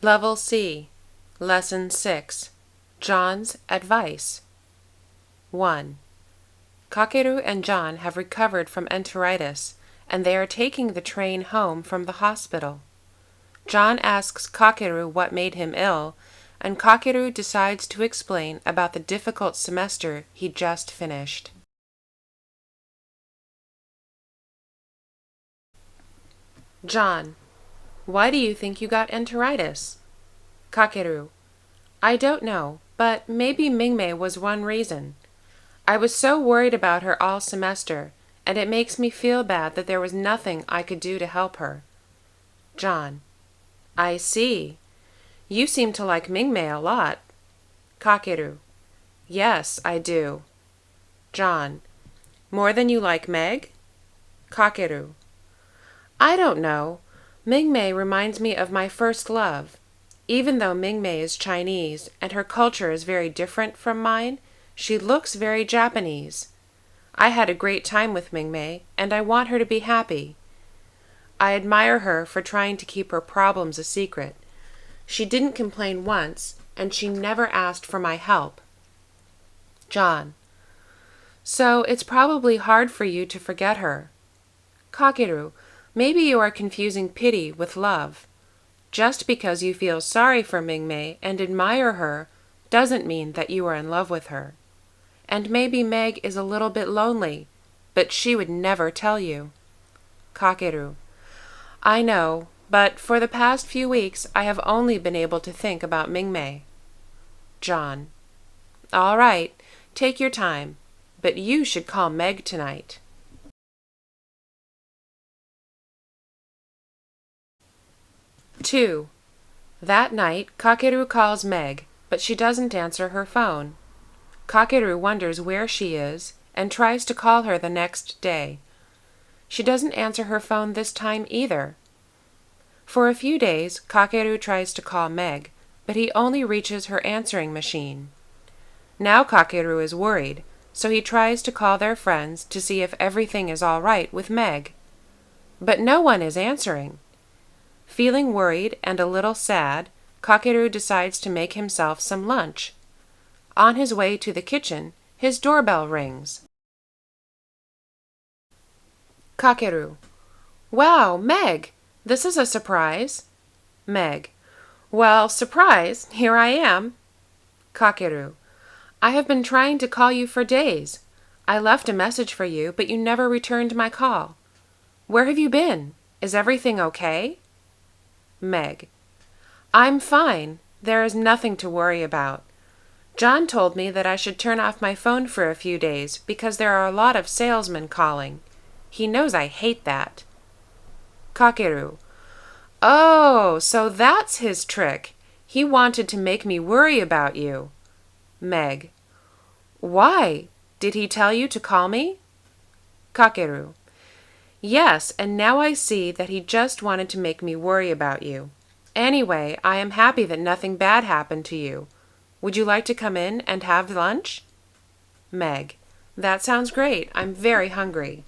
Level C, Lesson 6, John's Advice. 1. Kakeru and John have recovered from enteritis, and they are taking the train home from the hospital. John asks Kakeru what made him ill, and Kakeru decides to explain about the difficult semester he just finished. John: Why do you think you got enteritis? Kakeru: I don't know, but maybe Mingmei was one reason. I was so worried about her all semester, and it makes me feel bad that there was nothing I could do to help her. John: I see. You seem to like Mingmei a lot. Kakeru: Yes, I do. John: More than you like Meg? Kakeru: I don't know. Mingmei reminds me of my first love. Even though Mingmei is Chinese and her culture is very different from mine, she looks very Japanese. I had a great time with Mingmei, and I want her to be happy. I admire her for trying to keep her problems a secret. She didn't complain once, and she never asked for my help. John: So it's probably hard for you to forget her. Kakeru: Maybe you are confusing pity with love. Just because you feel sorry for Mingmei and admire her doesn't mean that you are in love with her. And maybe Meg is a little bit lonely, but she would never tell you. Kakeru: I know, but for the past few weeks I have only been able to think about Mingmei. John: All right, take your time, but you should call Meg tonight. 2. That night, Kakeru calls Meg, but she doesn't answer her phone. Kakeru wonders where she is and tries to call her the next day. She doesn't answer her phone this time either. For a few days, Kakeru tries to call Meg, but he only reaches her answering machine. Now Kakeru is worried, so he tries to call their friends to see if everything is all right with Meg. But no one is answering. Feeling worried and a little sad, Kakeru decides to make himself some lunch. On his way to the kitchen, his doorbell rings. Kakeru: Wow, Meg! This is a surprise. Meg: Well, surprise, here I am. Kakeru: I have been trying to call you for days. I left a message for you, but you never returned my call. Where have you been? Is everything okay? Meg: I'm fine. There is nothing to worry about. John told me that I should turn off my phone for a few days because there are a lot of salesmen calling. He knows I hate that. Kakeru: Oh, so that's his trick. He wanted to make me worry about you. Meg: Why? Did he tell you to call me? Kakeru: Yes, and now I see that he just wanted to make me worry about you. Anyway, I am happy that nothing bad happened to you. Would you like to come in and have lunch? Meg: That sounds great. I'm very hungry.